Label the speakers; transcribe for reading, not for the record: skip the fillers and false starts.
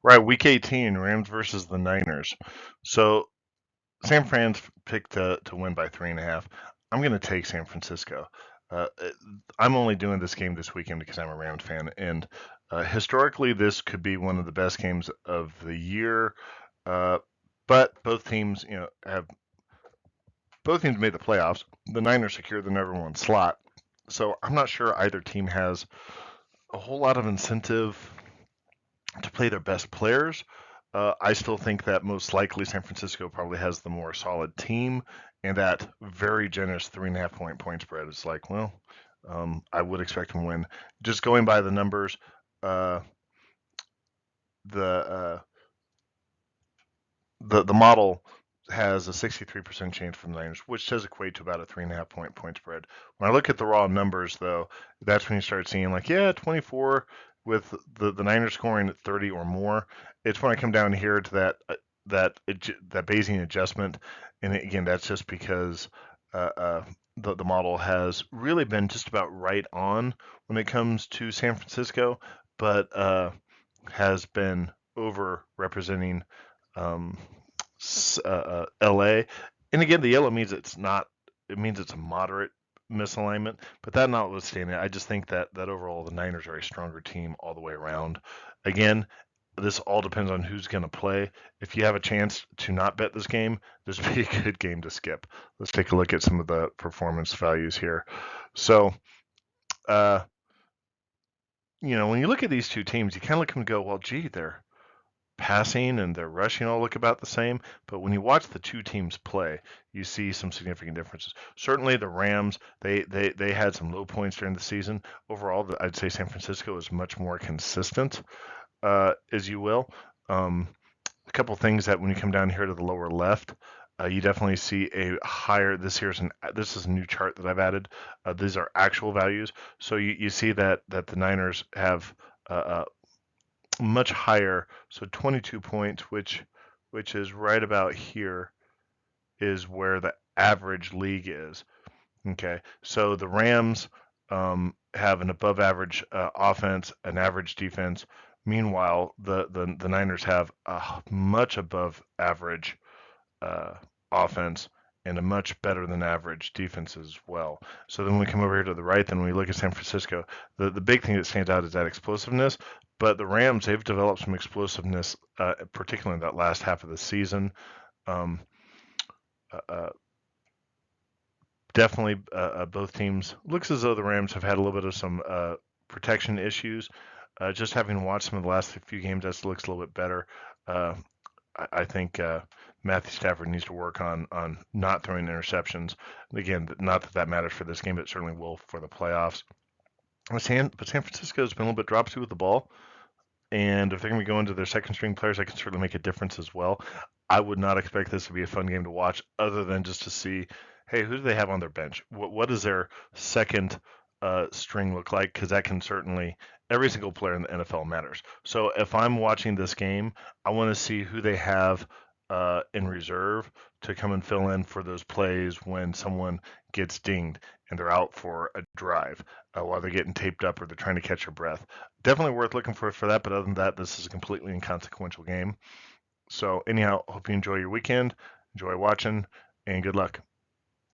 Speaker 1: Right, week 18, Rams versus the Niners. So San Fran's picked to win by 3.5. I'm going to take San Francisco. Uh, uh, I'm only doing this game this weekend because I'm a Rams fan, and historically, this could be one of the best games of the year. Uh, but both teams made the playoffs. The Niners secured the number one slot, so I'm not sure either team has a whole lot of incentive to play their best players. I still think that most likely San Francisco probably has the more solid team, and that very generous 3.5 point spread is like, well, I would expect them to win. Just going by the numbers, uh, the uh, the model has a 63% chance for the Niners, which does equate to about a 3.5 point spread. When I look at the raw numbers, though, that's when you start seeing like, yeah, 24 with the Niners scoring at 30 or more. It's when I come down here to that Bayesian adjustment, and again, that's just because uh, uh, the model has really been just about right on when it comes to San Francisco, but has been over representing um, LA. And again, the yellow means it's not. It means it's a moderate misalignment. But that notwithstanding, I just think that overall the Niners are a stronger team all the way around. Again, this all depends on who's going to play. If you have a chance to not bet this game, this would be a good game to skip. Let's take a look at some of the performance values here. So, uh, when you look at these two teams, you kind of look at them and go, well, gee, they're passing and their rushing all look about the same, but when you watch the two teams play, you see some significant differences. Certainly, the Rams they had some low points during the season. Overall, I'd say San Francisco is much more consistent, as you will. Um, a couple things that when you come down here to the lower left. You definitely see a higher. This is a new chart that I've added. These are actual values, so you see that the Niners have much higher. So 22 points, which is right about here, is where the average league is. Okay, so the Rams have an above average offense, an average defense. Meanwhile, the Niners have a much above average uh, offense and a much better than average defense as well. So then when we come over here to the right, then when we look at San Francisco, the big thing that stands out is that explosiveness. But the Rams, they've developed some explosiveness, particularly in that last half of the season. Um, uh, uh, Definitely, both teams looks as though the Rams have had a little bit of some protection issues. Just having watched some of the last few games, that looks a little bit better. Uh, I think Matthew Stafford needs to work on not throwing interceptions. Again, not that that matters for this game, but it certainly will for the playoffs. But San Francisco has been a little bit drop-to with the ball, and if they're going to be going to their second string players, that can certainly make a difference as well. I would not expect this to be a fun game to watch, other than just to see, hey, who do they have on their bench? What does their second string look like? Because that can certainly every single player in the NFL matters. So if I'm watching this game, I want to see who they have in reserve to come and fill in for those plays when someone gets dinged and they're out for a drive while they're getting taped up or they're trying to catch their breath. Definitely worth looking for that. But other than that, this is a completely inconsequential game. So anyhow, hope you enjoy your weekend, enjoy watching, and good luck.